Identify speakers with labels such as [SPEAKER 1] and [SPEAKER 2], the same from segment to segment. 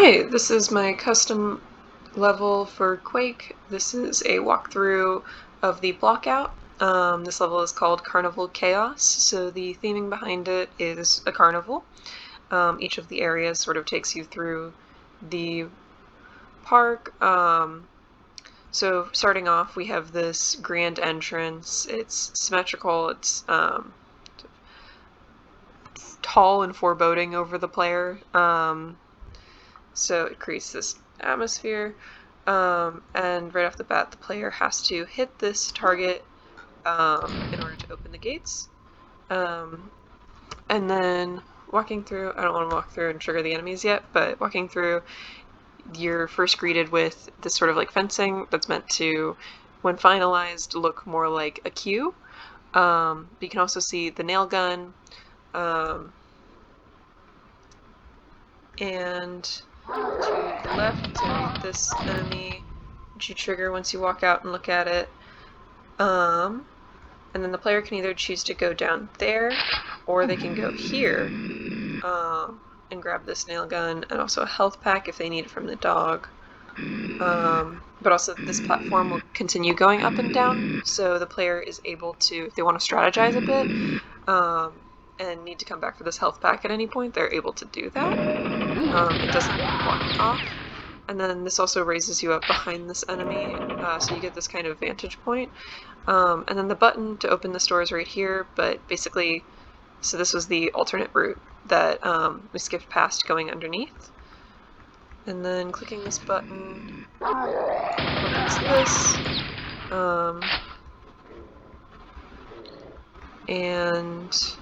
[SPEAKER 1] Hey, this is my custom level for Quake. This is a walkthrough of the Blockout. This level is called Carnival Chaos, so the theming behind it is a carnival. Each of the areas sort of takes you through the park. So starting off, we have this grand entrance. It's symmetrical, it's tall and foreboding over the player. So it creates this atmosphere, and right off the bat the player has to hit this target in order to open the gates. And then walking through, I don't want to walk through and trigger the enemies yet, but walking through, you're first greeted with this sort of like fencing that's meant to, when finalized, look more like a queue. You can also see the nail gun, and to the left is going to be this enemy, which you trigger once you walk out and look at it. And then the player can either choose to go down there, or they can go here and grab this nail gun, and also a health pack if they need it from the dog. But also this platform will continue going up and down, so the player is able to, if they want to strategize a bit, and need to come back for this health pack at any point, they're able to do that. It doesn't block it off. And then this also raises you up behind this enemy, so you get this kind of vantage point. And then the button to open this door is right here, but basically, so this was the alternate route that we skipped past going underneath. And then clicking this button opens this. And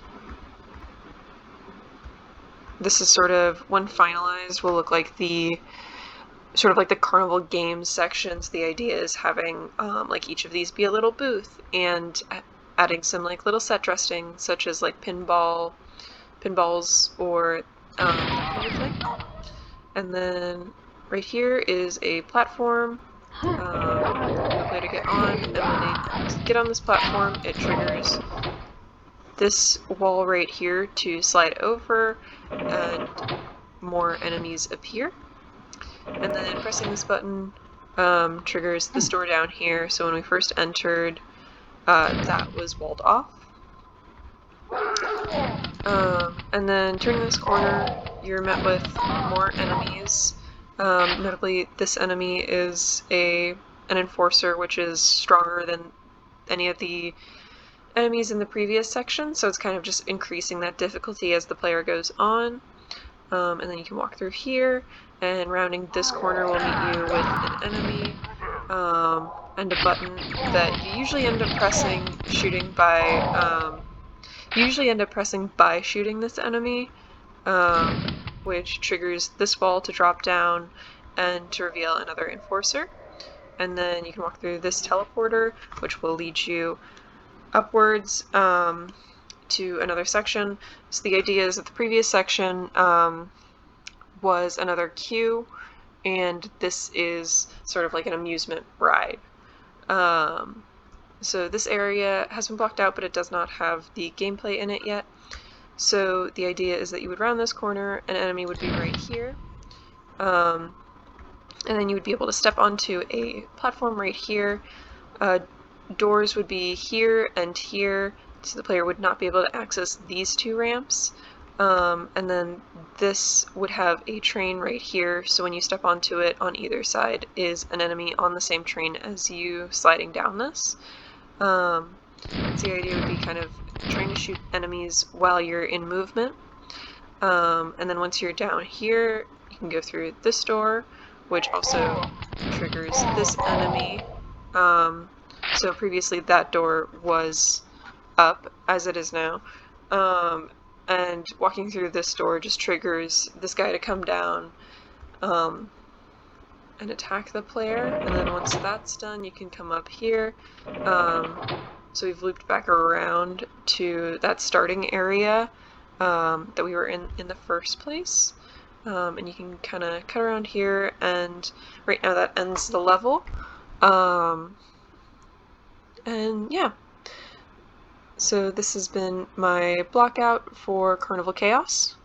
[SPEAKER 1] this is sort of, when finalized, will look like the sort of like the carnival games sections. The idea is having like each of these be a little booth, and adding some like little set dressing, such as like pinballs or that kind of thing. And then right here is a platform for the player to get on, and when they get on this platform, it triggers this wall right here to slide over, and more enemies appear. And then pressing this button triggers this door down here, so when we first entered, that was walled off. And then turning this corner, you're met with more enemies. Notably, this enemy is an enforcer, which is stronger than any of the enemies in the previous section, so it's kind of just increasing that difficulty as the player goes on. And then you can walk through here, and rounding this corner will meet you with an enemy, and a button that you usually end up pressing by shooting this enemy, which triggers this wall to drop down and to reveal another enforcer. And then you can walk through this teleporter, which will lead you upwards to another section. So the idea is that the previous section was another queue, and this is sort of like an amusement ride. So this area has been blocked out, but it does not have the gameplay in it yet. So the idea is that you would round this corner, an enemy would be right here, and then you would be able to step onto a platform right here. Doors would be here and here, so the player would not be able to access these two ramps. And then this would have a train right here, so when you step onto it, on either side is an enemy on the same train as you sliding down this. So the idea would be kind of trying to shoot enemies while you're in movement. And then once you're down here, you can go through this door, which also triggers this enemy. So previously that door was up, as it is now. And walking through this door just triggers this guy to come down and attack the player. And then once that's done, you can come up here. So we've looped back around to that starting area that we were in the first place. And you can kind of cut around here, and right now that ends the level. And yeah. So this has been my Blockout for Carnival Chaos.